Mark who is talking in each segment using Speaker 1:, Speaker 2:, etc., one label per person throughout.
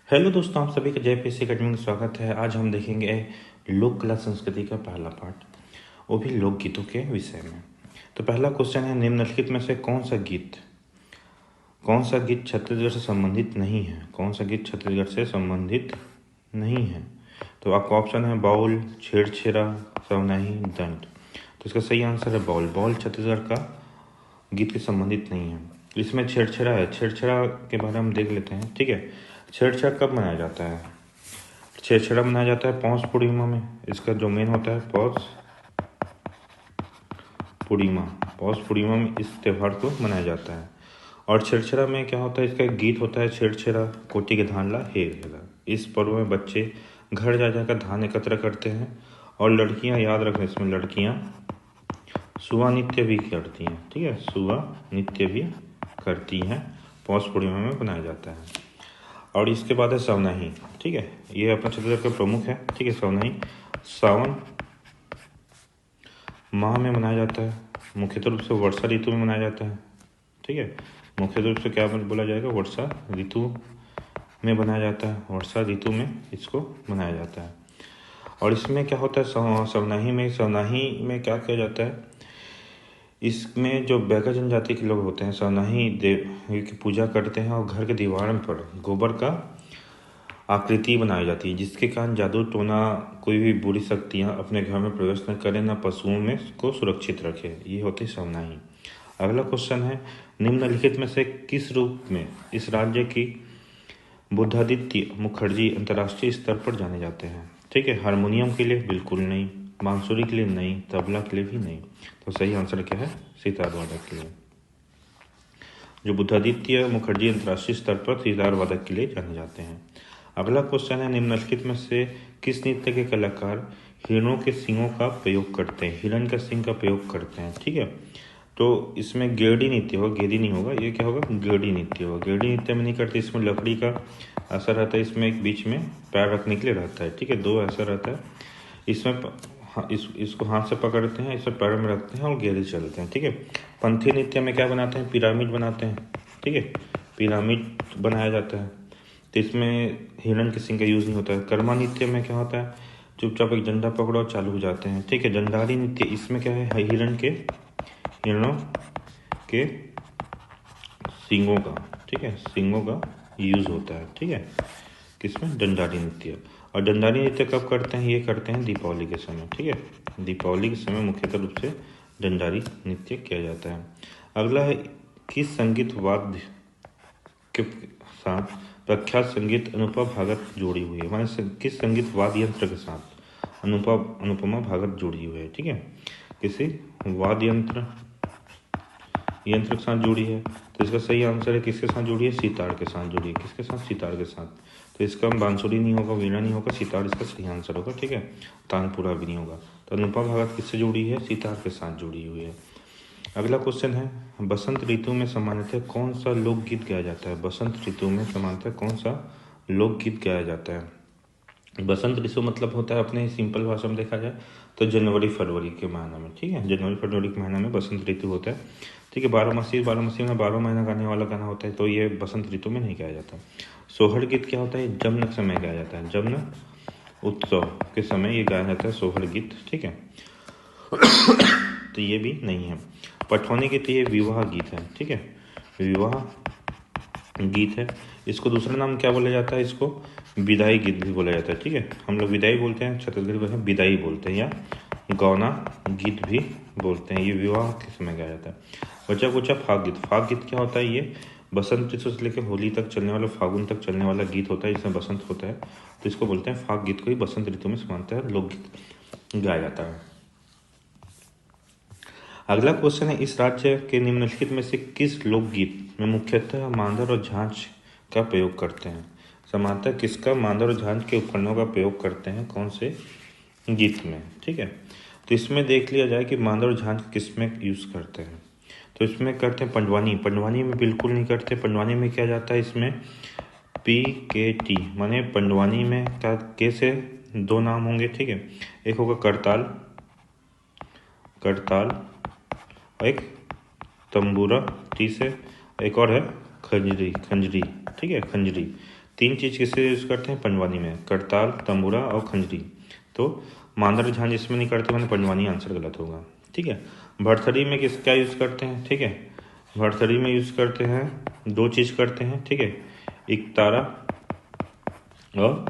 Speaker 1: Hello दोस्तों, आप सभी का जय पीएससी अकेडमी में स्वागत है। आज हम देखेंगे लोक कला संस्कृति का पहला पार्ट, वो भी लोकगीतों के विषय में। तो पहला क्वेश्चन है, निम्नलिखित में से कौन सा गीत छत्तीसगढ़ से संबंधित नहीं है? कौन सा गीत छत्तीसगढ़ से संबंधित नहीं है? तो आपका ऑप्शन है बाउल, छेड़छेड़ा, सवनाही, दंड। तो इसका सही आंसर है बाउल। बाउल छत्तीसगढ़ का गीत के संबंधित नहीं है। इसमें छेड़छेड़ा है। छेड़छेड़ा के बारे में हम देख लेते हैं, ठीक है। छेड़छाड़ कब मनाया जाता है? छेड़छाड़ मनाया जाता है पौष पूर्णिमा में। इसका जो मेन होता है पौष पूर्णिमा में इस त्यौहार को मनाया जाता है। और छेड़छाड़ा में क्या होता है? इसका एक गीत होता है, छेड़छेड़ा कोटी के धान ला हेर हेला। इस पर्व में बच्चे घर जा जाकर धान एकत्र करते हैं और लड़कियां, याद रखें इसमें लड़कियां सुआ नृत्य भी करती हैं, ठीक है। सुआ नृत्य भी करती हैं, पौष पूर्णिमा में मनाया जाता है। और इसके बाद है सवनाही, ठीक है। ये अपना छत्तीसगढ़ का प्रमुख है, ठीक है। सवनाही सावन माह में मनाया जाता है। मुख्यतः रूप से वर्षा ऋतु में मनाया जाता है, ठीक है। मुख्य रूप से क्या बोला जाएगा? वर्षा ऋतु में मनाया जाता है। वर्षा ऋतु में इसको मनाया जाता है। और इसमें क्या होता है? सवनाही में क्या किया जाता है? इसमें जो बैगा जनजाति के लोग होते हैं, सवनाही देव की पूजा करते हैं और घर के दीवार पर गोबर का आकृति बनाई जाती है, जिसके कारण जादू टोना कोई भी बुरी शक्तियाँ अपने घर में प्रवेश न करें, न पशुओं में को सुरक्षित रखे। ये होती है सवनाही। अगला क्वेश्चन है, निम्नलिखित में से किस रूप में इस राज्य की बुद्धादित्य मुखर्जी अंतर्राष्ट्रीय स्तर पर जाने जाते हैं? ठीक है। हारमोनियम के लिए बिल्कुल नहीं, बांसुरी के लिए नहीं, तबला के लिए भी नहीं। तो सही आंसर क्या है? सितार वादक के लिए। जो बुद्धादित्य मुखर्जी अंतर्राष्ट्रीय स्तर पर सितार वादक के लिए जाने जाते हैं। अगला क्वेश्चन है, निम्नलिखित में से किस नृत्य के कलाकार हिरणों के सींगों का प्रयोग करते हैं? हिरण का सींग का प्रयोग करते हैं, ठीक है। तो इसमें गेड़ी नृत्य होगा, गेड़ी नहीं होगा। ये क्या होगा? गेड़ी नृत्य होगा। गेड़ी नृत्य में नहीं करते, इसमें लकड़ी का असर रहता है। इसमें एक बीच में पैर रखने के लिए रहता है, ठीक है। दो ऐसा रहता है। इसमें इसको हाथ से पकड़ते हैं, इसे पैर में रखते हैं और गेड़ी चलते हैं, ठीक है। पंथी नृत्य में क्या बनाते हैं? पिरामिड बनाते हैं, ठीक है। पिरामिड बनाया जाता है, तो इसमें हिरण के सींग का यूज़ नहीं होता है। कर्मा नृत्य में क्या होता है? चुपचाप एक डंडा पकड़ो और चालू हो जाते हैं, ठीक है। जंडारी नृत्य, इसमें क्या है? हिरणों के सींगों का, ठीक है, सींगों का यूज़ होता है, ठीक है। किसमें? डंडारी नृत्य। और डंडारी नृत्य कब करते हैं? ये करते हैं दीपावली के समय, ठीक है। दीपावली के समय मुख्यतः रूप से डंडारी नृत्य किया जाता है। अगला है, किस संगीत वाद्य के साथ प्रख्यात संगीत अनुपमा भगत जुड़ी हुई है? माने किस संगीत वाद्य यंत्र के साथ अनुपमा भगत जुड़ी हुई है, ठीक है। किसी वाद्य यंत्र के साथ जुड़ी है। तो इसका सही आंसर है किसके साथ जुड़ी है? सितार के साथ जुड़ी है। किसके साथ? सितार के साथ। तो इसका बांसुरी नहीं होगा, वीणा नहीं होगा, सितार इसका सही आंसर होगा, ठीक है। तानपुरा भी नहीं होगा। तो अनुपमा भगत किससे जुड़ी है? सितार के साथ जुड़ी हुई है। अगला क्वेश्चन है, बसंत ऋतु में सामान्यतः कौन सा लोकगीत गाया जाता है? बसंत ऋतु में सामान्यतः कौन सा लोकगीत गाया जाता है? बसंत ऋतु मतलब होता है, अपने सिंपल भाषा में देखा जाए तो जनवरी फरवरी के महीना में, ठीक है। जनवरी फरवरी के महीना में बसंत ऋतु होता है, ठीक है। बारहमासी में 12 महीना गाने वाला गाना होता है, तो ये बसंत ऋतु में नहीं गाया जाता। सोहर गीत क्या होता है? जम्न समय गाया जाता है। जम्न उत्सव के समय ये गाया जाता है सोहर गीत, ठीक है। तो ये भी नहीं है। पठौनी गीत, ये विवाह गीत है, ठीक है। विवाह गीत है। इसको दूसरा नाम क्या बोला जाता है? इसको विदाई गीत भी बोला जाता है, ठीक है। हम लोग विदाई बोलते हैं, छत्तीसगढ़ी भाषा में विदाई बोलते हैं, या गौना गीत भी बोलते हैं। ये विवाह के समय गाया जाता है। बचा कुचा फाग गीत। फाग गीत क्या होता है? ये बसंत ऋतु से लेकर होली तक चलने वाला, फागुन तक चलने वाला गीत होता है, जिसमें बसंत होता है, तो इसको बोलते हैं फाग गीत को ही बसंत ऋतु में सामान्यतः लोकगीत गाया जाता है। अगला क्वेश्चन है, इस राज्य के निम्नलिखित में से किस लोकगीत में मुख्यतः मांदर और झांझ का प्रयोग करते हैं? सामान्यतः किसका मांदर और झांझ के उपकरणों का प्रयोग करते हैं कौन से गीत में, ठीक है। तो इसमें देख लिया जाए कि मांदर और झांझ किस में यूज़ करते हैं। तो इसमें करते हैं पंडवानी में बिल्कुल नहीं करते। पंडवानी में क्या जाता है? इसमें PKT, माने पंडवानी में क्या कैसे दो नाम होंगे, ठीक है। एक होगा करताल और एक तंबूरा, टी से, एक और है खंजरी, ठीक है, खंजरी। तीन चीज़ किससे यूज़ करते हैं पंजवानी में, करताल, तंबूरा और खंजरी। तो मांदर झांझ इसमें नहीं करते, मैंने पंजवानी आंसर गलत होगा। ठीक है। भरथरी में क्या यूज़ करते हैं? ठीक है, भरथरी में यूज़ करते हैं दो चीज़ करते हैं। ठीक है, एक तारा और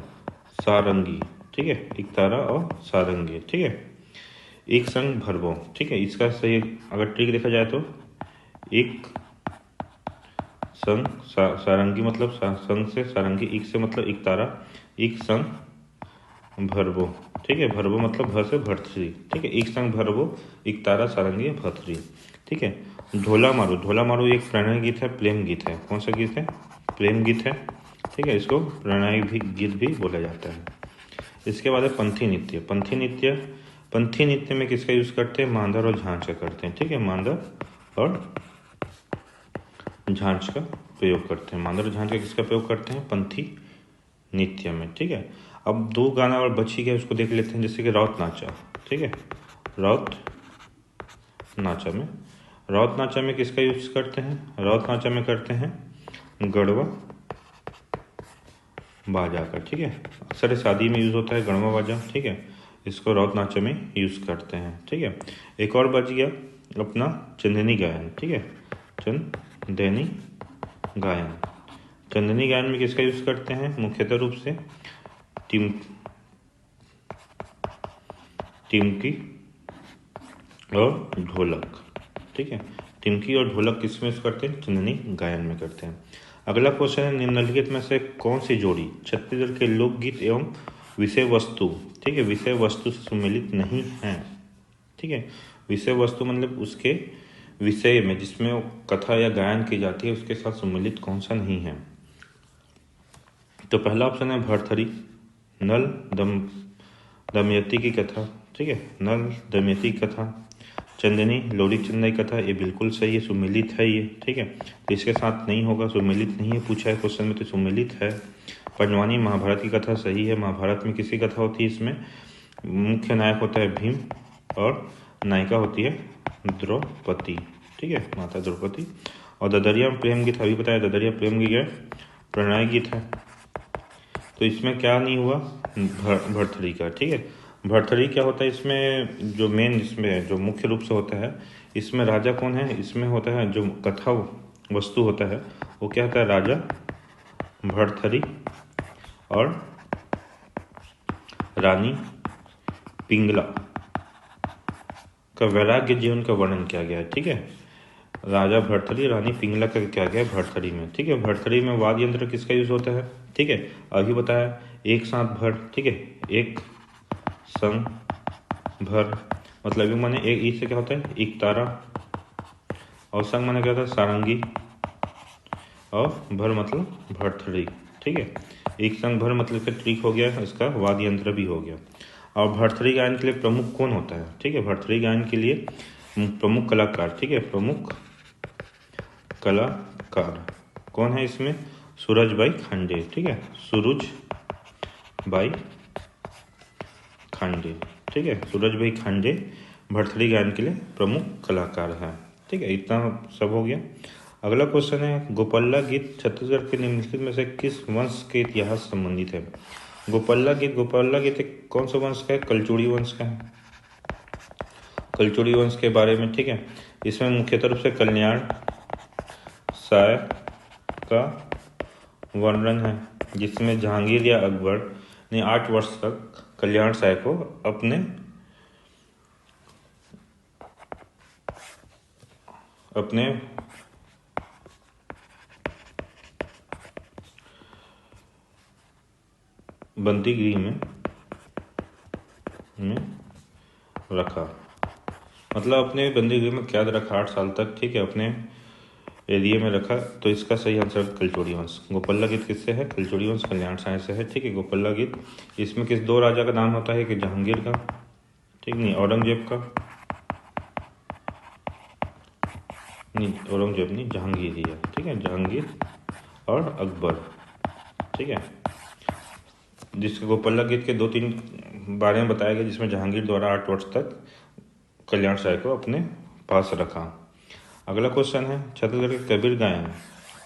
Speaker 1: सारंगी। ठीक है, एक तारा और सारंगी। ठीक है, एक संग भरवो। ठीक है, इसका सही अगर ट्रिक देखा जाए तो एक संग सारंगी मतलब संग से सारंगी, एक से मतलब एक तारा, एक संग भरवो। ठीक है, भरवो मतलब भर से भरथरी। ठीक है, एक संग भरवो, एक तारा सारंगी भरथरी। ठीक है, ढोला मारो। ढोला मारो एक प्रणय गीत है, प्रेम गीत है। कौन सा गीत है? प्रेम गीत है। ठीक है, इसको प्रणय गीत भी बोला जाता है। इसके बाद है पंथी नृत्य। पंथी नृत्य में किसका यूज़ करते हैं? मांदर और झांझ का करते हैं। ठीक है, मांदर और झांझ का प्रयोग करते हैं। मांदर और झांझ का किसका प्रयोग करते हैं? पंथी नृत्य में। ठीक है, अब दो गाना और बची गया, उसको देख लेते हैं। जैसे कि राउत नाचा। ठीक है, राउत नाचा में किसका यूज करते हैं? राउत नाचा में करते हैं गढ़वा बाजा का। ठीक है, अक्सर शादी में यूज़ होता है गढ़वा बाजा। ठीक है, इसको राउत नाचा में यूज़ करते हैं। ठीक है, एक और बच गया अपना चंदनी गायन। ठीक है, चंदनी गायन में किसका यूज़ करते हैं? मुख्यतः रूप से टिमकी और ढोलक। ठीक है, टिमकी और ढोलक किस में यूज़ करते हैं? चंदनी गायन में करते हैं। अगला क्वेश्चन है, निम्नलिखित में से कौन सी जोड़ी छत्तीसगढ़ के लोकगीत एवं विषय वस्तु, ठीक है, विषय वस्तु से सम्मिलित नहीं है? ठीक है, विषय वस्तु मतलब उसके विषय में जिसमें कथा या गायन की जाती है उसके साथ सम्मिलित कौन सा नहीं है? तो पहला ऑप्शन है भरथरी, नल दमयंती की कथा। ठीक है, नल दमयंती की कथा, चंदनी लोरी चंदनी कथा, ये बिल्कुल सही है, सुमिलित है ये। ठीक है, तो इसके साथ नहीं होगा, सुमिलित नहीं है, पूछा है क्वेश्चन में तो सुमिलित है। पंजवानी महाभारत की कथा सही है। महाभारत में किसी कथा होती है? इसमें मुख्य नायक होता है भीम और नायिका होती है द्रौपदी। ठीक है, माता द्रौपदी। और ददरिया प्रेम गीत अभी बताया, ददरिया प्रेम गीत है, प्रणय गीत है। तो इसमें क्या नहीं हुआ? भरथरी का। ठीक है, भरथरी क्या होता है? इसमें जो मेन, इसमें जो मुख्य रूप से होता है, इसमें राजा कौन है? इसमें होता है जो कथा वस्तु होता है वो क्या होता है? राजा भरथरी और रानी पिंगला का वैराग्य जीवन का वर्णन किया गया है। ठीक है, राजा भरथरी रानी पिंगला का क्या गया है भरथरी में। ठीक है, भरथरी में वाद्य यंत्र किसका यूज होता है? ठीक है, अभी बताया एक साथ भर। ठीक है, एक संग भर मतलब माने एक ई से क्या होता है? एक तारा, और संग माने क्या होता है? सारंगी, और भर मतलब भरथरी। ठीक है, एक संग भर मतलब का ट्रिक हो गया, इसका वाद्य यंत्र भी हो गया। और भरथरी गायन के लिए प्रमुख कौन होता है? ठीक है, भरथरी गायन के लिए प्रमुख कलाकार। ठीक है, प्रमुख कलाकार कौन है इसमें? सूरजबाई खांडे। ठीक है, सूरजबाई खांडे। ठीक है, सूरजबाई खांडे भरथरी गायन के लिए प्रमुख कलाकार हैं। ठीक है, इतना सब हो गया। अगला क्वेश्चन है, गोपल्ला गीत छत्तीसगढ़ के निम्नलिखित में से किस वंश के इतिहास संबंधित है? गोपल्ला गीत कौन सा वंश का है? कलचुड़ी वंश का है, कलचुड़ी वंश के बारे में। ठीक है, इसमें मुख्यतः रूप से कल्याण साय का वर्णन है, जिसमें जहांगीर या अकबर ने 8 वर्ष तक कल्याण साय को अपने बंदी गृह में रखा, मतलब अपने बंदी गृह में कैद रखा 8 साल तक। ठीक है, अपने एरिया में रखा। तो इसका सही आंसर कलचुड़ी वंश। गोपल्ला गीत किससे है? कलचुड़ी वंश, कल्याण साय से है। ठीक है, गोपल्ला गीत। इसमें किस दो राजा का नाम होता है? कि जहांगीर का, ठीक नहीं, औरंगजेब का, नहीं औरंगजेब नहीं, जहांगीर ही है। ठीक है, जहांगीर और अकबर। ठीक है, जिसके गोपल्ला गीत के 2-3 बारे में बताया गया, जिसमें जहांगीर द्वारा 8 वर्ष तक कल्याण साय को अपने पास रखा। अगला क्वेश्चन है, छत्तीसगढ़ के कबीर गायन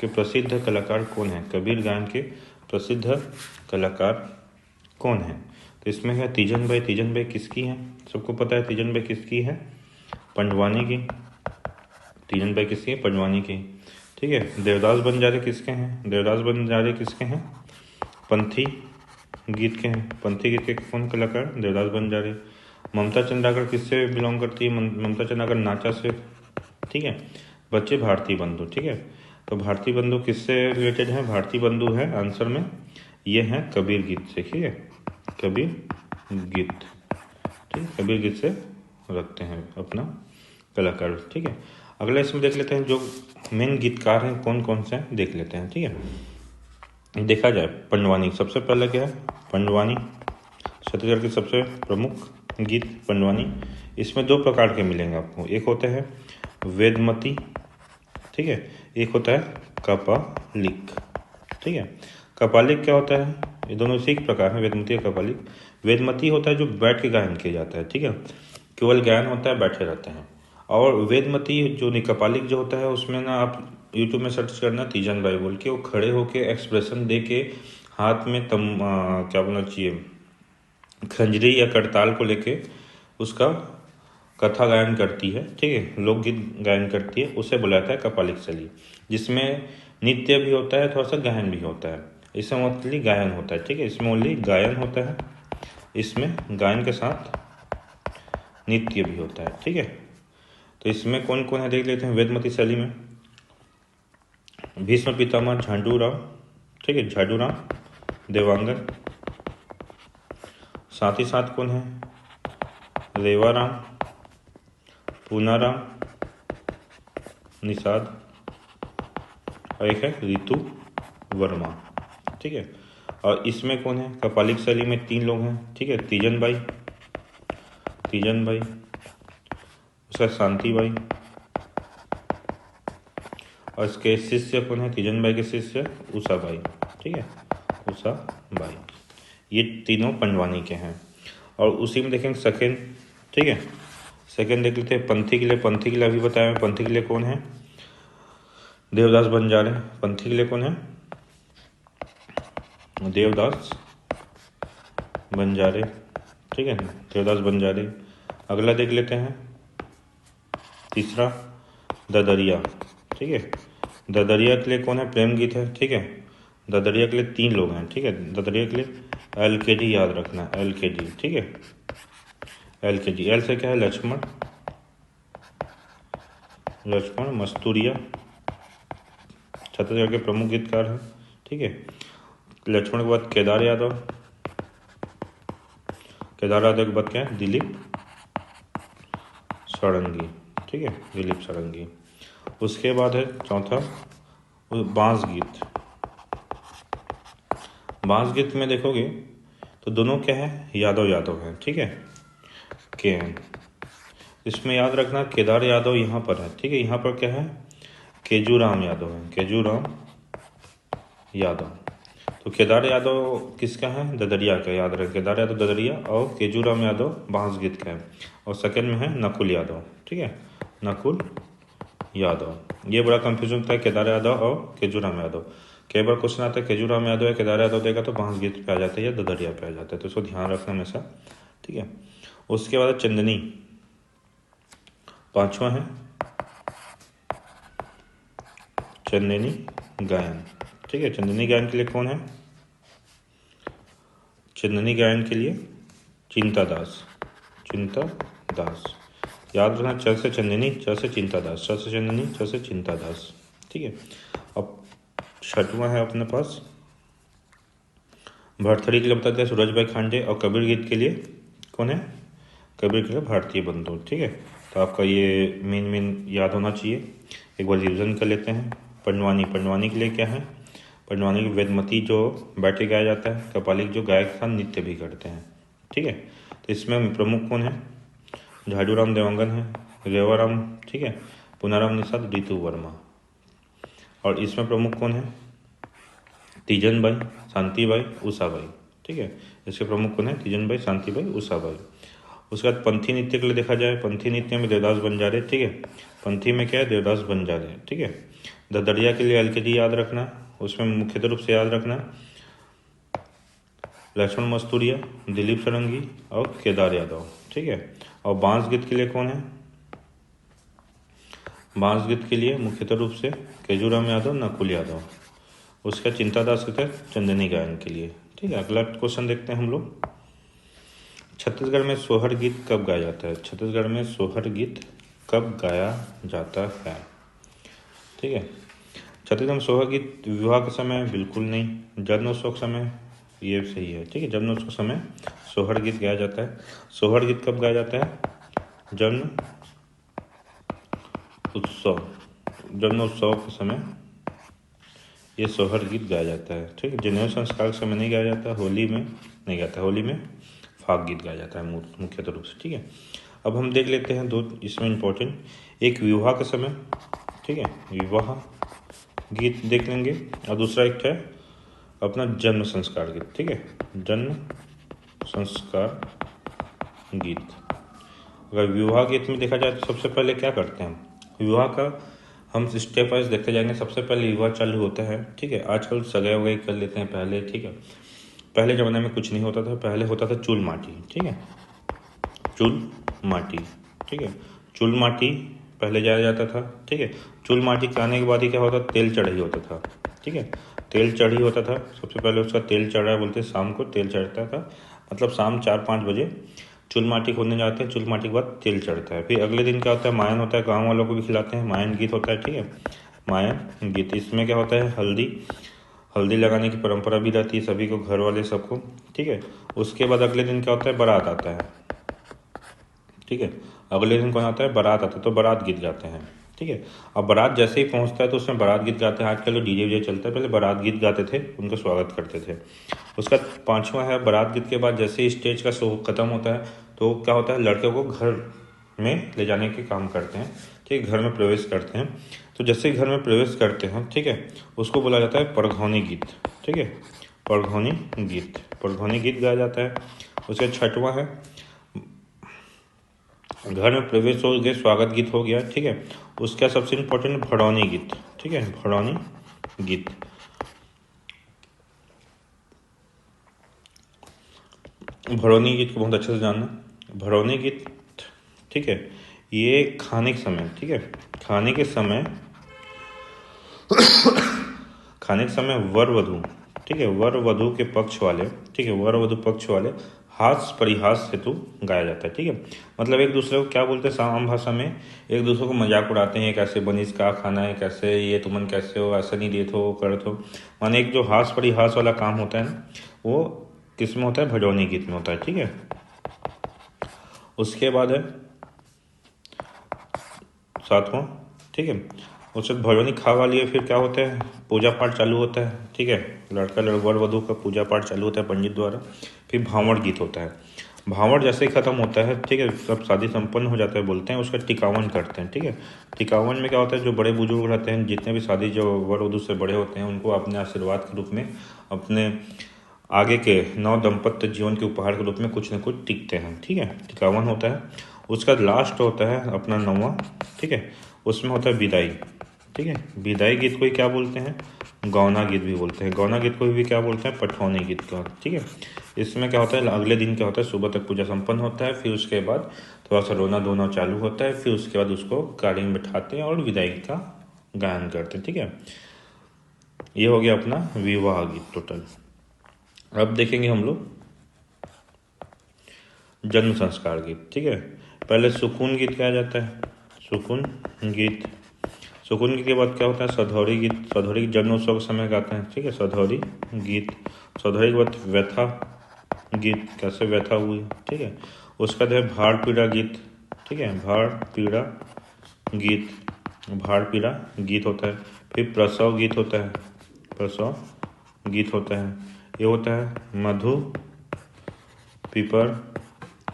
Speaker 1: के प्रसिद्ध कलाकार कौन है? कबीर गायन के प्रसिद्ध कलाकार कौन है? तो इसमें है तीजन बाई। तीजन बाई किसकी है? सबको पता है तीजन बाई किसकी है, पंडवानी की। तीजन बाई किसकी है? पंडवानी की। ठीक है। देवदास बंजारे किसके हैं? देवदास बंजारे किसके हैं? पंथी गीत के हैं। पंथी गीत के कौन कलाकार? देवदास बंजारे। ममता चंद्राकर किससे बिलोंग करती है? ममता चंद्राकर नाचा से। ठीक है। बच्चे भारती बंधु। ठीक है। तो भारती बंधु किससे रिलेटेड है? भारती बंधु है आंसर में, ये है कबीर गीत से। ठीक है, कबीर गीत। ठीक है, कबीर गीत से रखते हैं अपना कलाकार। ठीक है। अगला इसमें देख लेते हैं जो मेन गीतकार हैं कौन कौन से हैं, देख लेते हैं। ठीक है, देखा जाए पंडवानी सबसे पहले क्या है? पंडवानी छत्तीसगढ़ की सबसे प्रमुख गीत पंडवानी। इसमें दो प्रकार के मिलेंगे आपको, एक होते हैं वेदमती, ठीक है, एक होता है कपालिक। ठीक है, कपालिक क्या होता है? ये दोनों इसी के प्रकार हैं, वेदमती और कपालिक। वेदमती होता है जो बैठ के गायन किया जाता है। ठीक है, केवल गायन होता है, बैठे रहते हैं। और वेदमती जो नहीं, कपालिक जो होता है उसमें ना आप यूट्यूब में सर्च करना तीजन बाई बोल के, वो खड़े होके एक्सप्रेशन दे के हाथ में क्या बोलना चाहिए, खंजरी या करताल को लेके उसका कथा गायन करती है। ठीक है, लोकगीत गायन करती है, उसे बुलाता है कपालिक शैली, जिसमें नृत्य भी होता है, थोड़ा सा गायन भी होता है। इसमें मोस्टली गायन होता है। ठीक है, इसमें ओनली गायन होता है, इसमें गायन के साथ नृत्य भी होता है। ठीक है, तो इसमें कौन कौन है देख लेते हैं। वेदमती शैली में भीष्म पितामह झाडूराम, ठीक है, झाडूराम देवांगन। साथ ही साथ कौन है? रेवाराम, पूनाराम निषाद, और एक है रितु वर्मा। ठीक है, और इसमें कौन है? कपालिक शैली में तीन लोग हैं। ठीक है, तीजन बाई, तीजन बाई, उसका शांति बाई, और इसके शिष्य कौन है? तीजन बाई के शिष्य उषा बाई। ठीक है, उषा बाई। ये तीनों पंडवानी के हैं। और उसी में देखेंगे सेकेंड। ठीक है, सेकेंड देख लेते हैं पंथी के लिए। पंथी के लिए अभी बताया, पंथी के लिए कौन है? देवदास बंजारे। पंथी के लिए कौन है? देवदास बंजारे। ठीक है, देवदास बंजारे। अगला देख लेते हैं तीसरा ददरिया। ठीक है, ददरिया के लिए कौन है? प्रेम गीत है। ठीक है, ददरिया के लिए तीन लोग हैं। ठीक है, ददरिया के लिए LKD याद रखना, LKD। ठीक है, LKD, एल से क्या है? लक्ष्मण, लक्ष्मण मस्तूरिया छत्तीसगढ़ के प्रमुख गीतकार हैं। ठीक है, लक्ष्मण के बाद केदार यादव, केदार यादव के बाद क्या है? दिलीप सारंगी। ठीक है, दिलीप सारंगी। उसके बाद है चौथा बांस गीत। बांस गीत में देखोगे तो दोनों क्या है? यादव यादव है। ठीक है, के हैं। इसमें याद रखना केदार यादव यहाँ पर है। ठीक है, यहाँ पर क्या है? केजूराम यादव है, केजूराम यादव। तो केदार यादव किसका है? ददरिया का, याद रखें, केदार यादव ददरिया, और केजूराम यादव बांस गीत का है। और सेकंड में है नकुल यादव। ठीक है, नकुल यादव। ये बड़ा कंफ्यूजन होता है केदार यादव और केजूराम यादव। कई बार क्वेश्चन आता है केजूराम यादव या केदार यादव देगा तो बांस गीत पे आ जाता है या ददरिया पे आ जाता है, तो इसको ध्यान रखना हमेशा। ठीक है, उसके बाद चंदनी पांचवा है, चंदनी गायन। ठीक है, चंदनी गायन के लिए कौन है? चंदनी गायन के लिए चिंता दास, चिंता दास। याद रखना, च से चंदनी, च से चिंता दास, च से चंदनी, च से चिंता दास। ठीक है, अब छठवां है अपने पास भरथरी के लिए बताते हैं सूरज भाई खांडे, और कबीर गीत के लिए कौन है? कबीर के लिए भारतीय बंधु। ठीक है, तो आपका ये मेन याद होना चाहिए। एक बार रिविजन कर लेते हैं। पंडवानी, पंडवानी के लिए क्या है? पंडवानी की वेदमती जो बैठे गाया जाता है, कपालिक जो गायक का नृत्य भी करते हैं। ठीक है, तो इसमें प्रमुख कौन है? झाडूराम देवांगन है, रेवाराम, ठीक है, पुनाराम निषाद, रितु वर्मा। और इसमें प्रमुख कौन है? तीजन बाई, शांति बाई, उषा बाई। ठीक है, इसके प्रमुख कौन है? तीजन बाई, शांति बाई, उषा बाई। उसके बाद पंथी नृत्य के लिए देखा जाए, पंथी नृत्य में देवदास बंजारे। ठीक है, पंथी में क्या है? देवदास बंजारे। ठीक है, ददरिया के लिए LKD याद रखना, उसमें मुख्यतः रूप से याद रखना लक्ष्मण मस्तूरिया, दिलीप सरंगी और केदार यादव, ठीक है। और बांस गीत के लिए कौन है? बांस गीत के लिए मुख्यतः रूप से केजूराम यादव, नकुल यादव। उसका चिंता दास गीत है चंदनी गायन के लिए, ठीक है। अगला क्वेश्चन देखते हैं हम लोग। छत्तीसगढ़ में सोहर गीत कब गाया जाता है? छत्तीसगढ़ में सोहर गीत कब गाया जाता है? ठीक है। छत्तीसगढ़ में सोहर गीत विवाह के समय बिल्कुल नहीं, जन्मोत्सव के समय ये सही है, ठीक है। जन्मोत्सव के समय सोहर गीत गाया जाता है। सोहर गीत कब गाया जाता है? जन्म जन्मोत्सव के समय ये सोहर गीत गाया जाता है, ठीक है। जनेऊ संस्कार के समय नहीं गाया जाता, होली में नहीं गाता, होली में फाग गीत गाया जाता है मुख्यतः रूप से, ठीक है। अब हम देख लेते हैं दो इसमें इम्पोर्टेंट, एक विवाह के समय, ठीक है, विवाह गीत देख लेंगे, और दूसरा एक है अपना जन्म संस्कार गीत, ठीक है, जन्म संस्कार गीत। अगर विवाह गीत में देखा जाए तो सबसे पहले क्या करते हैं, विवाह का हम स्टेप वाइज देखते जाएंगे। सबसे पहले विवाह चालू होता है, ठीक है। आजकल सगाई वगाई कर लेते हैं पहले, ठीक है। पहले ज़माने में कुछ नहीं होता था, पहले होता था चूल माटी, ठीक है, चूल माटी, ठीक है। चूल माटी पहले जाया जाता था, ठीक है। चूल माटी खाने के बाद ही क्या होता, तेल चढ़ाई होता था, ठीक है। तेल चढ़ी होता था, सबसे पहले उसका तेल चढ़ा बोलते, शाम को तेल चढ़ता था, मतलब शाम 4-5 बजे चूल माटी खोदने जाते हैं, चूल माटी के बाद तेल चढ़ता है। फिर अगले दिन क्या होता है, मायन होता है, गाँव वालों को भी खिलाते हैं, मायन गीत होता है, ठीक है, मायन गीत। इसमें क्या होता है, हल्दी लगाने की परंपरा भी रहती है सभी को, घर वाले सबको, ठीक है। उसके बाद अगले दिन क्या होता है, बारात आता है, ठीक है। अगले दिन कौन आता है, बारात आता है, तो बारात गीत गाते हैं, ठीक है। अब बारात जैसे ही पहुंचता है तो उसमें बारात गीत गाते हैं। आजकल तो डीजे वीजे चलता है, पहले बारात गीत गाते थे, उनका स्वागत करते थे। उसका 5वां है, बारात गीत के बाद जैसे ही स्टेज का शो खत्म होता है तो क्या होता है, लड़के को घर में ले जाने के काम करते हैं, ठीक है, घर में प्रवेश करते हैं। तो जैसे ही घर में प्रवेश करते हैं, ठीक है, उसको बोला जाता है परघौनी गीत, ठीक है, परघौनी गीत गाया जाता है। उसका 6वां है, घर में प्रवेश हो गया, स्वागत गीत हो गया, ठीक है। उसका सबसे इम्पोर्टेंट भड़ौनी गीत, ठीक है, भड़ौनी गीत। भड़ौनी गीत को बहुत अच्छे से जानना। भड़ौनी गीत, ठीक है, ये खाने के समय, ठीक है, खाने के समय वर वधू, ठीक है, वर वधू के पक्ष वाले, ठीक है, वर वधू पक्ष वाले हास्य परिहास हेतु गाया जाता है, ठीक है। मतलब एक दूसरे को क्या बोलते हैं, आम भाषा में एक दूसरे को मजाक उड़ाते हैं, कैसे बनीस का खाना है, कैसे ये तुमन कैसे हो, ऐसा नहीं देते हो, करते हो, माने एक जो हास्य परिहास वाला काम होता है ना, वो किस में होता है, भजौनी गीत में होता है, ठीक है। उसके बाद है 7वां, ठीक है, उससे भजौनी खा वाली है। फिर क्या होता है, पूजा पाठ चालू होता है, ठीक है, लड़का वर वधू का पूजा पाठ चालू होता है पंडित द्वारा। फिर भावड़ गीत होता है। भावड़ जैसे ही खत्म होता है, ठीक है, सब शादी संपन्न हो जाता है बोलते हैं, उसका टिकावन करते हैं, ठीक है। टिकावन में क्या होता है, जो बड़े बुजुर्ग रहते हैं, जितने भी शादी जो वर वधू से बड़े होते हैं, उनको अपने आशीर्वाद के रूप में, अपने आगे के नव दंपत्य जीवन के उपहार के रूप में कुछ न कुछ टिकते हैं, ठीक है, टिकावन होता है। उसका लास्ट होता है अपना 9वां, ठीक है, उसमें होता है विदाई, ठीक है। विदाई गीत को ही क्या बोलते हैं, गौना गीत भी बोलते हैं। गौना गीत को भी क्या बोलते हैं, पठौनी गीत का, ठीक है। इसमें क्या होता है, अगले दिन क्या होता है, सुबह तक पूजा संपन्न होता है, फिर उसके बाद थोड़ा सा रोना धोना चालू होता है, फिर उसके बाद उसको गाड़ी में बैठाते हैं और विदाई का गायन करते हैं, ठीक है। ये हो गया अपना विवाह गीत टोटल। अब देखेंगे हम लोग जन्म संस्कार गीत, ठीक है। पहले सुकून गीत गाया जाता है, सुकून गीत। सुकून गीत के बाद क्या होता है, सधौरी गीत। सधौरी जन्मोत्सव के समय गाते हैं, ठीक है, सधौरी गीत। सधौरी के बाद व्यथा गीत, कैसे व्यथा हुई, ठीक है। उसका बाद है भाड़ पीड़ा गीत, ठीक है, भाड़ पीड़ा गीत, भाड़ पीड़ा गीत होता है। फिर प्रसव गीत होता है, प्रसव गीत होता है। ये होता है मधु पीपर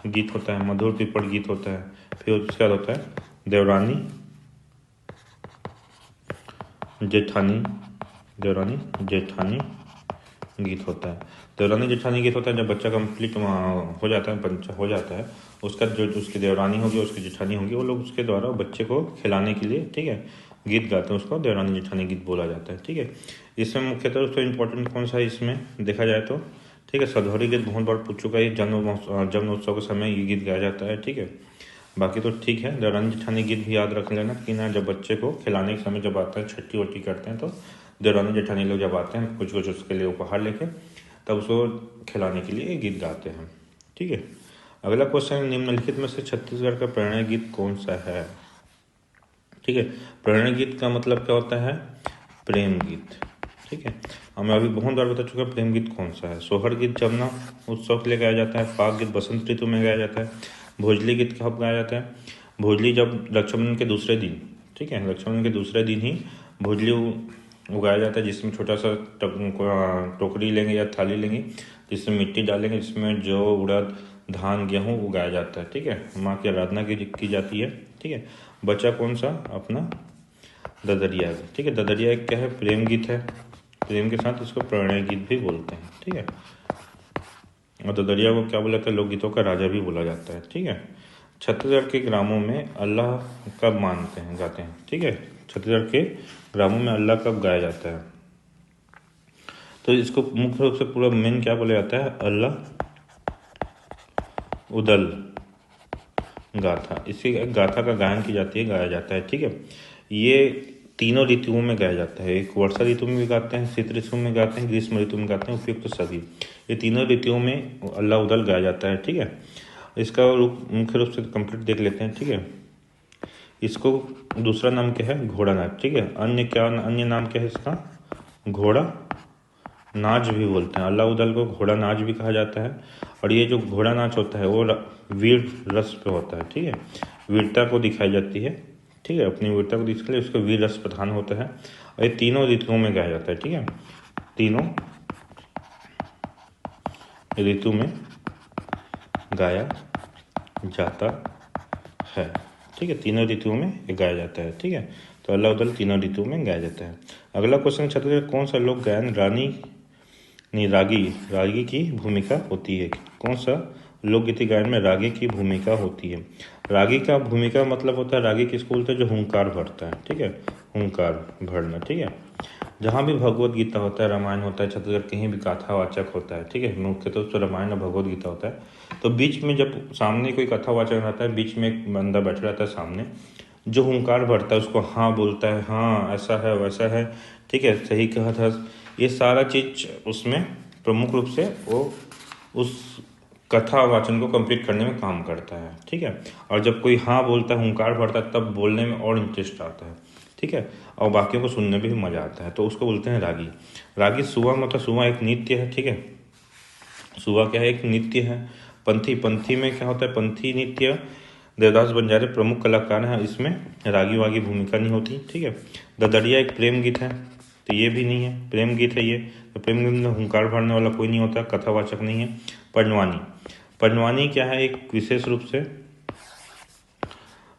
Speaker 1: गीत होता है, मधुर पीपर गीत होता है। फिर उसके बाद होता है देवरानी जेठानी, देवरानी जेठानी गीत होता है। देवरानी जेठानी गीत होता है जब बच्चा कंप्लीट हो जाता है, बच्चा हो जाता है, उसका जो उसकी देवरानी होगी, उसकी जेठानी होगी, वो लोग उसके द्वारा बच्चे को खिलाने के लिए, ठीक है, गीत गाते हैं, उसको देवरानी जेठानी गीत बोला जाता है, ठीक है। इसमें मुख्यतः उसका इम्पोर्टेंट कौन सा है इसमें देखा जाए तो, ठीक ठीक है। सधौरी गीत बहुत बार पूछ चुका है, जन्मोत्सव के समय ये गीत गाया जाता है, ठीक है। बाकी तो ठीक है। देवरानी जेठानी गीत भी याद रख लेना कि ना, जब बच्चे को खिलाने के समय जब आता है, छठी वट्टी करते हैं, तो देवरानी जेठानी लोग जब आते हैं कुछ कुछ उसके लिए उपहार लेके, तब उसको खिलाने के लिए गीत गाते हैं, ठीक है। अगला क्वेश्चन, निम्नलिखित में से छत्तीसगढ़ का प्रणय गीत कौन सा है, ठीक है। प्रणय गीत का मतलब क्या होता है, प्रेम गीत, ठीक है। हमें अभी बहुत बार बता चुका प्रेम गीत कौन सा है। सोहर गीत जमुना उत्सव के लिए गाया जाता है। फाग गीत बसंत ऋतु में गाया जाता है। भोजली गीत कब गाया जाता है, भोजली जब रक्षाबंधन के दूसरे दिन, ठीक है, रक्षाबंधन के दूसरे दिन ही भोजली उगाया जाता है, जिसमें छोटा सा टोकरी लेंगे या थाली लेंगे, जिसमें मिट्टी डालेंगे, जिसमें जौ उड़द धान गेहूँ उगाया जाता है, ठीक है। माँ की आराधना की जाती है, ठीक है। बचा कौन सा, अपना ददरिया, ठीक है। ददरिया एक क्या है, प्रेम गीत है। प्रेम के साथ इसको प्रणय गीत भी बोलते हैं, ठीक है। और ददरिया को क्या बोला जाता है, लोकगीतों का राजा भी बोला जाता है, ठीक है। छत्तीसगढ़ के ग्रामों में अल्लाह कब मानते हैं, गाते हैं, ठीक है। छत्तीसगढ़ के ग्रामों में अल्लाह कब गाया जाता है, तो इसको मुख्य रूप से पूरा मेन क्या बोला जाता है, अल्लाह उदल गाथा। इसी गाथा का गायन की जाती है, गाया जाता है, ठीक है। ये तीनों ऋतुओं में गाया जाता है। एक वर्षा ऋतु में भी गाते हैं, शीत ऋतु में गाते हैं, ग्रीष्म ऋतु में गाते हैं, उपयुक्त तो सभी ये तीनों ऋतुओं में अल्लाह उदल गाया जाता है, ठीक है। इसका मुख्य रूप से कंप्लीट देख लेते हैं, ठीक है। इसको दूसरा नाम क्या है, घोड़ा नाच, ठीक है। अन्य नाम क्या है इसका, घोड़ा नाच भी बोलते हैं। अल्लाह उदल को घोड़ा नाच भी कहा जाता है। और ये जो घोड़ा नाच होता है वो वीर रस पे होता है, ठीक है। वीरता को दिखाई जाती है, ठीक है। अपनी वीरता को दिखाने के लिए उसका वीर रस प्रधान होता है। और ये तीनों ऋतुओं में गाया जाता है, ठीक है। तीनों ऋतु में गाया जाता है, ठीक है। तीनों ऋतुओं में ये गाया जाता है, ठीक है। तो अल्लाह उदल तीनों ऋतुओं में गाया जाता है। अगला क्वेश्चन, छत्तीसगढ़ कौन सा लोक गायन रागी की भूमिका होती है। कौन सा लोकगीति गायन में रागी की भूमिका होती है। रागी का भूमिका मतलब होता है, रागी किसको बोलते हैं, जो हुंकार भरता है, ठीक है। हुंकार भरना, ठीक है। जहाँ भी भगवत गीता होता है, रामायण होता है, छत्तीसगढ़ कहीं भी गाथावाचक होता है, ठीक है। मुख्य तो रामायण और भगवत गीता होता है। तो बीच में जब सामने कोई कथावाचक रहता है, बीच में एक बंदा बैठा रहता है सामने, जो हुंकार भरता है उसको हाँ बोलता है, हाँ ऐसा है वैसा है, ठीक है, सही कहा था, ये सारा चीज उसमें प्रमुख रूप से वो उस कथा वाचन को कंप्लीट करने में काम करता है, ठीक है। और जब कोई हाँ बोलता है, हुंकार भरता है, तब बोलने में और इंटरेस्ट आता है, ठीक है। और बाकियों को सुनने में भी मजा आता है, तो उसको बोलते हैं रागी। रागी सुआ मतलब सुआ एक नृत्य है, ठीक है। सुआ क्या है, एक नृत्य है। पंथी में क्या होता है, पंथी नृत्य देवदास बंजारे प्रमुख कलाकार हैं, इसमें रागी वागी भूमिका नहीं होती, ठीक है। ददरिया एक प्रेम गीत है, तो ये भी नहीं है, प्रेम गीत है ये। तो प्रेम गीत में हुंकार भरने वाला कोई नहीं होता, कथावाचक नहीं है। पंडवानी क्या है, एक विशेष रूप से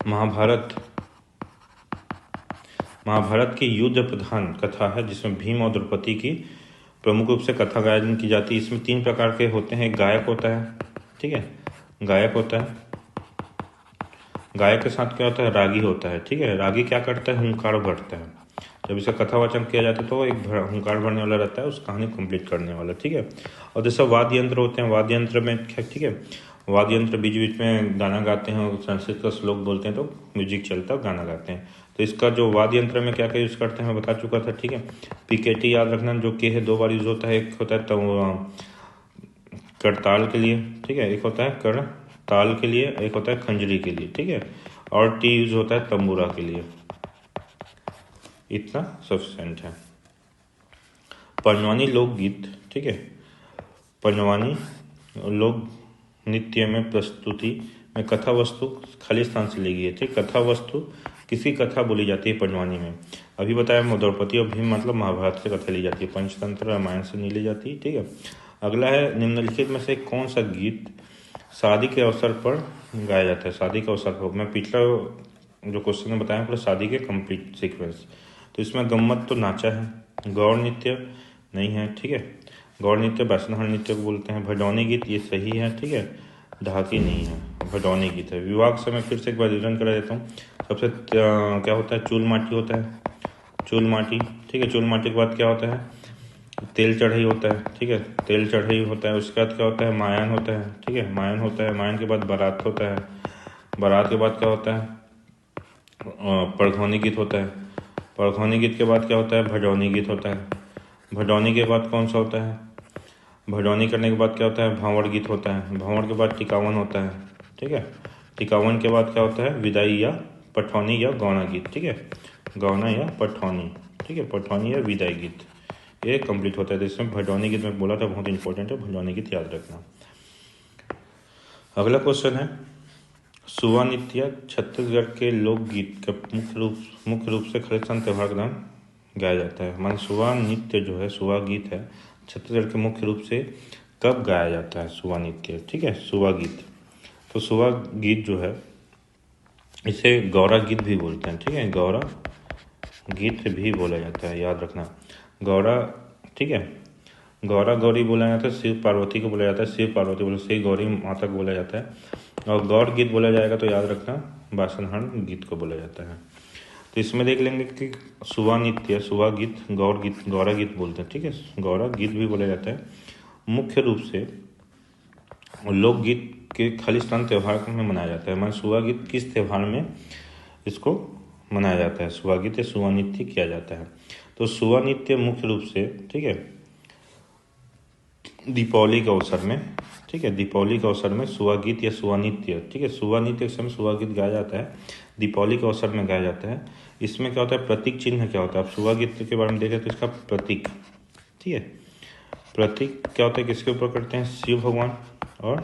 Speaker 1: महाभारत की युद्ध प्रधान कथा है, जिसमें भीम और द्रौपदी की प्रमुख रूप से कथा गायन की जाती है। इसमें 3 प्रकार के होते हैं, गायक होता है, ठीक है, गायक होता है, गायक के साथ क्या होता है, रागी होता है, ठीक है। रागी क्या करता है, हुंकार भरता है। जब इसका कथावाचन किया जाता है तो एक हुंकार भरने वाला रहता है, उस कहानी कंप्लीट करने वाला, ठीक है। और जैसे वाद्य यंत्र होते हैं, वाद्य यंत्र में ठीक है, वाद्य यंत्र बीच बीच में गाना गाते हैं, और संस्कृत का श्लोक बोलते हैं तो म्यूजिक चलता है, गाना गाते हैं। तो इसका जो वाद्य यंत्र में क्या क्या यूज़ करते हैं मैं बता चुका था, ठीक है। पिकेटी याद रखना, जो के है 2 बार यूज़ होता है। एक होता है करताल के लिए, ठीक है, एक होता है करताल के लिए, एक होता है खंजरी के लिए, ठीक है। और टी यूज होता है तंबूरा के लिए। इतना सफिशेंट है। पंडवानी लोकगीत, ठीक है, पंडवानी लोक नृत्य में प्रस्तुति में कथा वस्तु खाली स्थान से ली गई है, ठीक। कथा वस्तु किसी कथा बोली जाती है पंडवानी में। अभी बताया द्रौपदी और भीम मतलब महाभारत से कथा ली जाती है, पंचतंत्र रामायण से नहीं ली जाती, ठीक है। अगला है, निम्नलिखित में से कौन सा गीत शादी के अवसर पर गाया जाता है। शादी के अवसर पर, मैं पिछला जो क्वेश्चन में बताया पूरा शादी के कंप्लीट सीक्वेंस। तो इसमें गम्मत तो नाचा है, गौर नृत्य नहीं है, ठीक है। गौर नृत्य वैष्णव नृत्य को बोलते हैं। भडौनी गीत ये सही है, ठीक है, ढाकी नहीं है, भडौनी गीत है। विवाह के समय फिर से एक बार रिविजन करा देता हूँ। सबसे क्या होता है, चूल माटी होता है, चूल माटी, ठीक है। चूल माटी के बाद क्या होता है, तेल चढ़ाई होता है, ठीक है, तेल चढ़ाई होता है। उसके बाद क्या होता है, मायन होता है, ठीक है, मायन होता है। मायन के बाद बारात होता है। बारात के बाद क्या होता है, परघौनी गीत होता है। परघौनी गीत के बाद क्या होता है, भजौनी गीत होता है। भजौनी के बाद कौन सा होता है, भजौनी करने के बाद क्या होता है, भांवड़ गीत होता है। भांवड़ के बाद टिकावन होता है, ठीक है। टिकावन के बाद क्या होता है, विदाई या पठौनी या गौना गीत, ठीक है, गौना या पठौनी, ठीक है, पठौनी या विदाई गीत, ये कंप्लीट होता है। तो इसमें भजौनी गीत में बोला था, बहुत इंपॉर्टेंट है, भजौनी गीत याद रखना। अगला क्वेश्चन है, सुवा नृत्य छत्तीसगढ़ के लोकगीत का मुख्य रूप से खालिस्तान त्यौहार के दौरान गाया जाता है। मान सुवा नृत्य जो है, सुवा गीत है, छत्तीसगढ़ के मुख्य रूप से कब गाया जाता है, सुवा नृत्य, ठीक है, सुवा गीत। तो सुवा गीत जो है, इसे गौरा गीत भी बोलते हैं, ठीक है, गौरा गीत भी बोला जाता है, याद रखना। गौरा, ठीक है, गौरा गौरी बोला जाता है, शिव पार्वती को बोला जाता है, शिव पार्वती बोला, श्री गौरी माता को बोला जाता है। और गौर गीत बोला जाएगा तो याद रखना, बासनहण गीत को बोला जाता है। तो इसमें देख लेंगे कि सुवा नृत्य, सुवा गीत, गौर गीत, गौरा गीत बोलते हैं, ठीक है, गौरा गीत भी बोला जाता है। मुख्य रूप से लोकगीत के खालिस्तान त्यौहार में मनाया जाता है। मान सुवा गीत किस त्यौहार में इसको मनाया जाता है, सुवा गीत या सुवा नृत्य किया जाता है। तो सुवा नृत्य मुख्य रूप से, ठीक है, दीपावली के अवसर में, ठीक है, दीपावली के अवसर में सुवा गीत या सुवा नृत्य, ठीक है, सुवा नृत्य के समय सुवा गीत गाया जाता है, दीपावली के अवसर में गाया जाता है। इसमें क्या होता है, प्रतीक चिन्ह क्या होता है, आप सुवा गीत के बारे में देखें तो इसका प्रतीक, ठीक है, प्रतीक क्या होता है, किसके ऊपर करते हैं, शिव भगवान और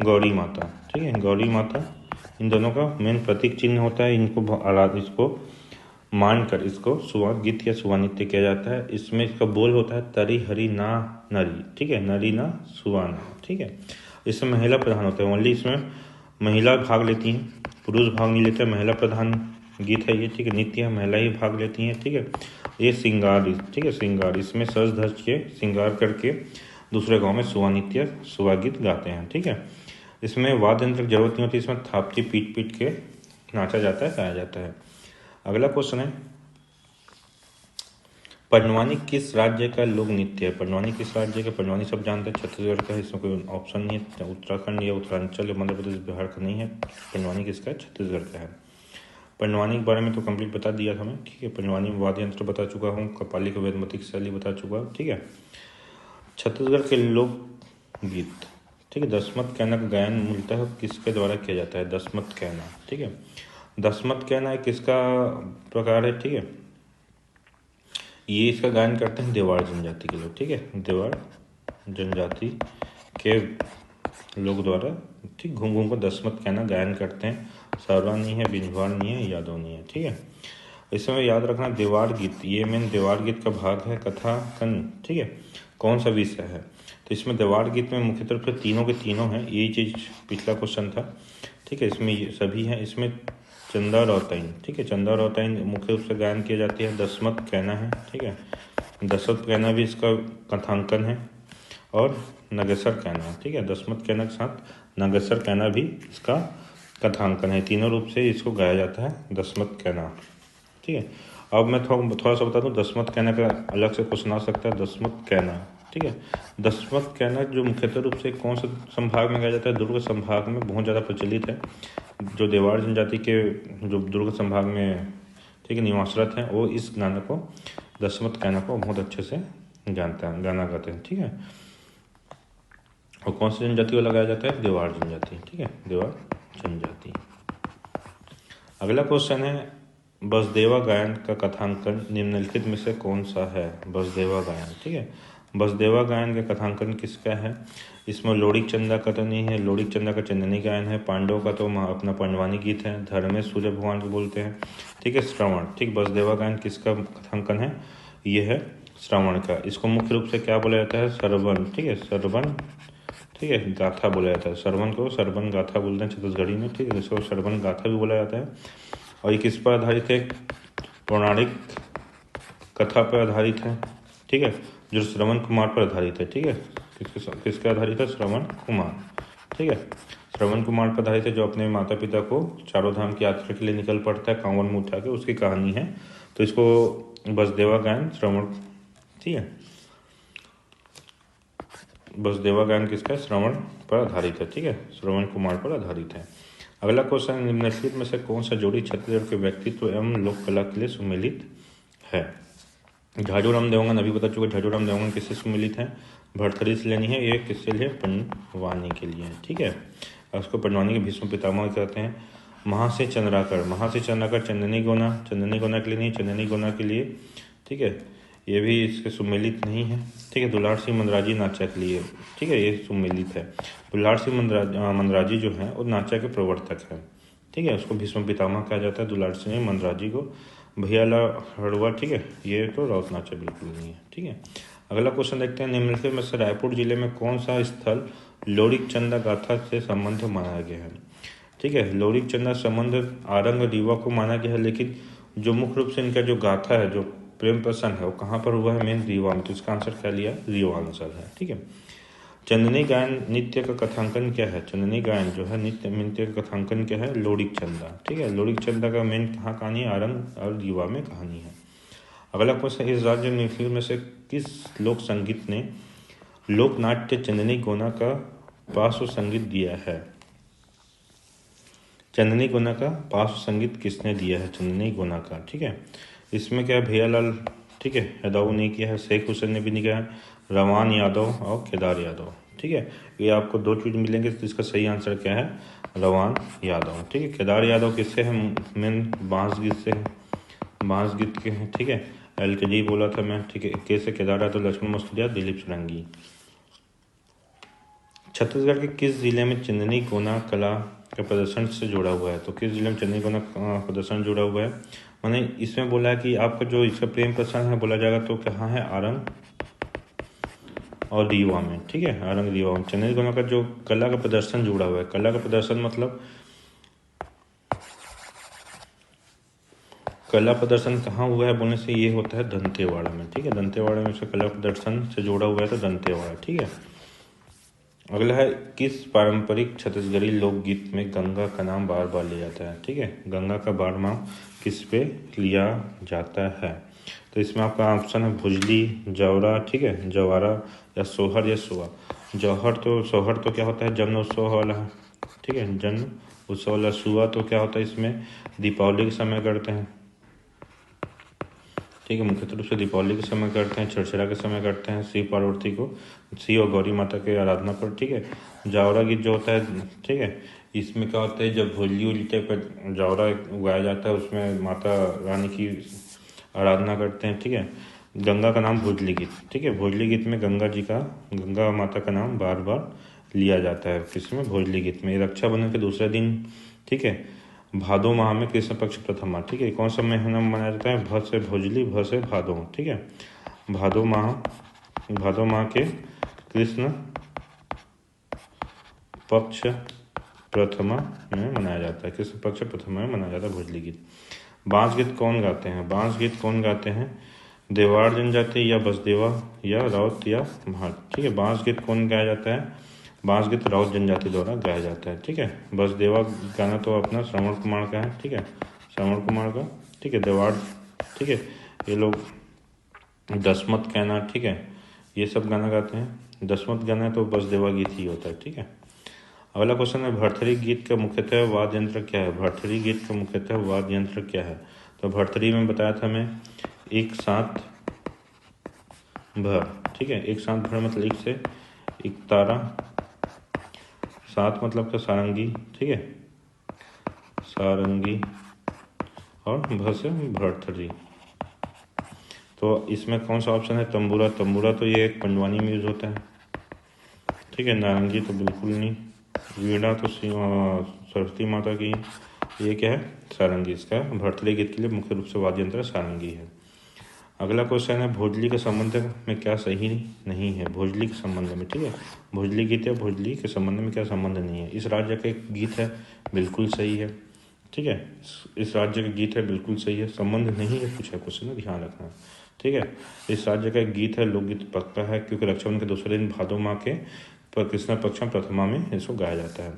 Speaker 1: गौरी माता, ठीक है, गौरी माता, इन दोनों का मेन प्रतीक चिन्ह होता है। इसको मानकर इसको सुवा गीत या सुवा नृत्य किया जाता है। इसमें इसका बोल होता है, तरी हरी ना नरी, ठीक है, नरी ना सुवाना, ठीक है। इसमें महिला प्रधान होता है, ओनली इसमें महिला भाग लेती हैं, पुरुष भाग नहीं लेते, महिला प्रधान गीत है ये, ठीक है, नृत्य है, महिला ही भाग लेती हैं, ठीक है। ये श्रृंगार, ठीक है, श्रृंगार, इसमें सज धज के श्रृंगार करके दूसरे गाँव में सुवा नृत्य सुवा गीत गाते हैं, ठीक है। इसमें वाद्य यंत्र की जरूरत नहीं होती, इसमें थापती पीट पीट के नाचा जाता है, गाया जाता है। अगला क्वेश्चन है, पंडवानी किस राज्य का लोक नृत्य है, पंडवानी किस राज्य का, पंडवानी सब जानते हैं छत्तीसगढ़ का है, इसमें कोई ऑप्शन नहीं है, उत्तराखंड या उत्तरांचल या मध्य प्रदेश बिहार का नहीं है, पंडवानी किसका है, छत्तीसगढ़ का है। पंडवानी के बारे में तो कंप्लीट बता दिया था मैं, ठीक है, पंडवानी में वाद्य यंत्र बता चुका हूँ, कपाली का वेदमती शैली बता चुका हूँ, ठीक है। छत्तीसगढ़ के लोक गीत, ठीक है, दसमत कहना का गायन मूलतः किसके द्वारा किया जाता है, दसमत कहना, ठीक है, दसमत कहना है किसका प्रकार है, ठीक है, ये इसका गायन करते हैं देवाड़ जनजाति के लोग, ठीक है, देवाड़ जनजाति के लोग द्वारा, ठीक, घूम घूम कर दसमत कहना गायन करते हैं। सारवा नहीं है, बिंजवाड़ नहीं है, यादव नहीं है, ठीक है। इसमें याद रखना देवाड़ गीत, ये मेन देवाड़ गीत का भाग है, कथा कन, ठीक है, कौन सा विषय है। तो इसमें देवाड़ गीत में मुख्य तौर पर तीनों के तीनों हैं, यही चीज़ पिछला क्वेश्चन था, ठीक है, इसमें ये सभी हैं। इसमें चंदा रौताइन, ठीक है, चंदा रौताइन मुख्य रूप से गायन किया जाती है। दसमत कहना है, ठीक है, दसमत कहना भी इसका कथांकन है, और नगेसर कहना है, ठीक है, दसमत कहना के साथ नगेसर कहना भी इसका कथांकन है। तीनों रूप से इसको गाया जाता है, दसमत कहना, ठीक है। अब मैं थोड़ा सा बता दूं, दसमत कहना का अलग से क्वेश्चन आ सकता है, दसमत कहना, ठीक है, दसमत कहना जो मुख्यतः रूप से कौन से संभाग में गाया जाता है, दुर्ग संभाग में बहुत ज़्यादा प्रचलित है। जो देवाड़ जनजाति के जो दुर्ग संभाग में, ठीक है, निवासरत हैं, वो इस गाना को, दसमत कहना को बहुत अच्छे से जानता है, गाना गाते हैं, ठीक है। और कौन सी जनजाति को लगाया जाता है, देवाड़ जनजाति, ठीक है, देवाड़ जनजाति। अगला क्वेश्चन है, बसदेवा गायन का कथांकन निम्नलिखित में से कौन सा है, बसदेवा गायन, ठीक है, बसदेवा गायन का कथांकन किसका है। इसमें लोड़िक चंदा का तो नहीं है, लोड़िक चंदा का चंदनी गायन है, पांडव का तो अपना पंडवानी गीत है, धर्मेश सूर्य भगवान को बोलते हैं, ठीक है, श्रवण, ठीक, बसदेवा गायन किसका कथांकन है, ये है श्रवण का। इसको मुख्य रूप से क्या बोला जाता है, सरवन, ठीक है, सरवन, ठीक है, गाथा बोला जाता है, सरवन को सरवन गाथा बोलते हैं छत्तीसगढ़ी में, ठीक है, इसको सरवन गाथा भी बोला जाता है। और ये किस पर आधारित है, पौराणिक कथा पर आधारित है, ठीक है, जो श्रवण कुमार पर आधारित है, ठीक है, किसके आधारित है, श्रवण कुमार, ठीक है, श्रवण कुमार पर आधारित है, जो अपने माता पिता को चारों धाम की यात्रा के लिए निकल पड़ता है कांवर में उठा के, उसकी कहानी है। तो इसको बसदेवा गायन श्रवण, ठीक है। बसदेवा गायन किसका है? श्रवण पर आधारित है, ठीक है, श्रवण कुमार पर आधारित है। अगला क्वेश्चन, निम्नलिखित में से कौन सा जोड़ी छत्तीसगढ़ के व्यक्तित्व एवं लोक कला के लिए सुमेलित है? झाजूराम देवगन अभी बता चुके, झाजूराम देवगन किससे सुमेलित है? भरथरी से लेनी है, ये किससे लिए? पंडवानी के लिए, ठीक है। उसको पंडवानी के भीष्म पितामह कहते हैं। महासे चंद्राकर, महासे चंद्राकर चंदनी गोना, चंदनी गोना के लिए नहीं, चंदनी गोना के लिए, ठीक है, ये भी इसके सुमेलित नहीं है, ठीक है। दुलार सिंह मंदराजी नाचा के लिए, ठीक है, ये सुमेलित है। दुलार सिंह मंदराजी जो है वो नाचा के प्रवर्तक है, ठीक है, उसको भीष्म पितामह कहा जाता है, दुलार सिंह मंदराजी को। भैयाला हड़वा, ठीक है, ये तो राउत नाचा बिल्कुल नहीं है, ठीक है। अगला क्वेश्चन देखते हैं, निम्नलिखित में से रायपुर जिले में कौन सा स्थल लोरिक चंदा गाथा से संबंध माना गया है? ठीक है, लोरिक चंदा संबंध आरंग रीवा को माना गया है, लेकिन जो मुख्य रूप से इनका जो गाथा है, जो प्रेम प्रसंग है, वो कहाँ पर हुआ है? मेन रीवा में। तो इसका आंसर क्या लिया? रीवा आंसर है, ठीक है। चंदनी गायन नृत्य का कथांकन क्या है? चंदनी गायन जो है नृत्य का कथांकन क्या है? लोरिक चंदा, ठीक है। लोरिक चंदा का मेन कहाँ कहानी है? आरंग और रीवा में कहानी है। अगला क्वेश्चन, इस राज्य निम्नलिखित में से किस लोक संगीत ने लोकनाट्य चंदनी गोना का पार्श्व संगीत दिया है? चंदनी गोना का पार्श्व संगीत किसने दिया है? चंदनी गोना का, ठीक है। इसमें क्या है? भैयालाल, ठीक है, यादव ने किया है, शेख हुसैन ने भी नहीं किया है, रवान यादव और केदार यादव, ठीक है। ये आपको दो चीज मिलेंगे, तो इसका सही आंसर क्या है? रवान यादव, ठीक है। केदार यादव किससे है? मेन बांस गीत से है, बांस गीत के हैं, ठीक है। LKG बोला था मैं, ठीक है। के से केदार यादव, लक्ष्मण मस्तुरिया, दिलीप सुरंगी। छत्तीसगढ़ के किस जिले में चंदनी गोना कला का प्रदर्शन से जुड़ा हुआ है? तो किस जिले में चंदनी गोना प्रदर्शन जुड़ा हुआ है? मैंने इसमें बोला है कि आपका जो इसका प्रेम प्रसंग है बोला जाएगा, तो कहाँ है? आरंग और रीवा में, ठीक है, आरंग रीवा में। चंदनी गोना का जो कला का प्रदर्शन जुड़ा हुआ है, कला का प्रदर्शन मतलब कला प्रदर्शन कहाँ हुआ है बोलने से ये होता है दंतेवाड़ा में, ठीक है। दंतेवाड़ा में उसका कला प्रदर्शन से जुड़ा हुआ है, तो दंतेवाड़ा, ठीक है। अगला है, किस पारंपरिक छत्तीसगढ़ी लोकगीत में गंगा का नाम बार बार लिया जाता है? ठीक है, गंगा का बार नाम किस पे लिया जाता है? तो इसमें आपका ऑप्शन है भुजली, जौरा, ठीक है, जवारा, या सोहर या सुआ। सोहर तो क्या होता है? जन्म उत्सव वाला, ठीक है, जन्म उत्सव वाला। सुआ तो क्या होता है? इसमें दीपावली के समय करते हैं, ठीक है, मुख्य रूप से दीपावली के समय करते हैं, छठछरा के समय करते हैं, शिव पार्वती को, शिव और गौरी माता के आराधना पर, ठीक है। जावरा गीत जो होता है, ठीक है, इसमें क्या होता है? जब भोजली उलटे पर जावरा उगाया जाता है, उसमें माता रानी की आराधना करते हैं, ठीक है। गंगा का नाम भोजली गीत, ठीक है, भोजली गीत में गंगा माता का नाम बार बार लिया जाता है, किसमें? भोजली गीत में। रक्षाबंधन के दूसरे दिन, ठीक है, भादो माह में कृष्ण पक्ष प्रथमा, ठीक है, कौन सा महीना मनाया जाता है? भ से भोजली, भ से भादो, ठीक है। भादो माह के कृष्ण पक्ष प्रथमा में मनाया जाता है, कृष्ण पक्ष प्रथमा में मनाया जाता है भोजली गीत। बांस गीत कौन गाते हैं? बांस गीत कौन गाते हैं? देवाड़ जनजाति या बसदेवा या राउत या भाट, ठीक है। बांस गीत कौन गाया जाता है? बांस गीत राउत जनजाति द्वारा गाया जाता है, ठीक है। बसदेवा गाना तो अपना श्रवण कुमार का है, ठीक है, श्रवण कुमार का, ठीक है। देवाड़, ठीक है, ये लोग दसमत कहना, ठीक है, ये सब गाना गाते हैं। दसमत गाना तो बसदेवा गीत ही होता है, ठीक है। अगला क्वेश्चन है, भरथरी गीत का मुख्यतः वाद्य यंत्र क्या है? भरथरी गीत का मुख्यतः वाद्य यंत्र क्या है? तो भरथरी में बताया था मैं, एक साथ भर, ठीक है, एक साथ भर मतलब एक से एक तारा, सात मतलब का सारंगी, ठीक है, सारंगी, और भ से भरथरी। तो इसमें कौन सा ऑप्शन है? तंबूरा। तंबूरा तो ये एक पंडवानी में यूज होता है, ठीक है। नारंगी तो बिल्कुल नहीं। वीणा तो सरस्वती माता की। ये क्या है? सारंगी। इसका भरथरी गीत के लिए मुख्य रूप से वाद्य यंत्र सारंगी है। अगला क्वेश्चन है, भोजली के संबंध में क्या सही नहीं है? भोजली के संबंध में, ठीक है, भोजली गीत या भोजली के संबंध में क्या संबंध नहीं है? इस राज्य का एक गीत है, बिल्कुल सही है, ठीक है, इस राज्य का गीत है, बिल्कुल सही है। संबंध नहीं है पूछा क्वेश्चन, ध्यान रखना, ठीक है। इस राज्य का एक गीत है, लोकगीत पक्का है, क्योंकि रक्षाबंधन के दूसरे दिन भादो माह के कृष्ण पक्ष प्रथमा में इसको गाया जाता है।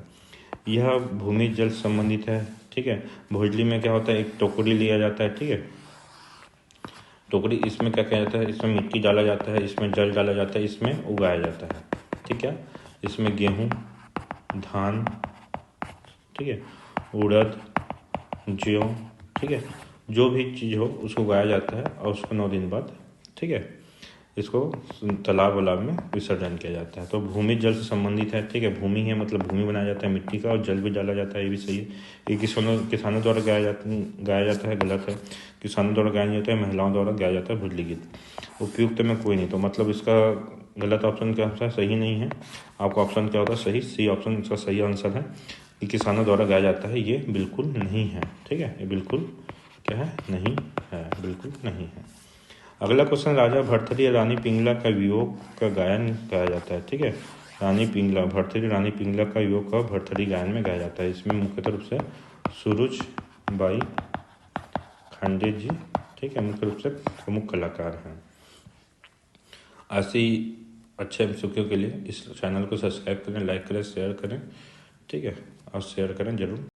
Speaker 1: यह भूमि जल संबंधित है, ठीक है। भोजली में क्या होता है? एक टोकरी लिया जाता है, ठीक है, टोकरी, इसमें क्या किया जाता है? इसमें मिट्टी डाला जाता है, इसमें जल डाला जाता है, इसमें उगाया जाता है, ठीक है। इसमें गेहूँ, धान, ठीक है, उड़द, जौ, ठीक है, जो भी चीज़ हो उसको उगाया जाता है और उसको 9 दिन बाद, ठीक है, इसको तालाब वालाब में विसर्जन किया जाता है। तो भूमि जल से संबंधित है, ठीक है। भूमि है मतलब भूमि बनाया जाता है मिट्टी का, और जल भी डाला जाता है, ये भी सही है। ये किसानों द्वारा गाया जाता है, गलत है। किसानों द्वारा गाया नहीं जाता है, महिलाओं द्वारा गाया जाता है भुजली गीत। उपयुक्त में कोई नहीं, तो मतलब इसका गलत ऑप्शन क्या होता है, सही नहीं है। आपका ऑप्शन क्या होता है, सही, सी ऑप्शन इसका सही आंसर है कि किसानों द्वारा गाया जाता है, ये बिल्कुल नहीं है, ठीक है। ये बिल्कुल क्या है, नहीं है, बिल्कुल नहीं है। अगला क्वेश्चन, राजा भर्तृहरि और रानी पिंगला का वियोग का गायन गाया जाता है, ठीक है। रानी पिंगला, भर्तृहरि रानी पिंगला का वियोग का भर्तृहरि गायन में गाया जाता है। इसमें मुख्य रूप से सूरज बाई खांडे जी, ठीक है, मुख्य रूप से प्रमुख कलाकार हैं। ऐसे अच्छे एमसीक्यू के लिए इस चैनल को सब्सक्राइब करें, लाइक करें, शेयर करें, ठीक है, और शेयर करें जरूर।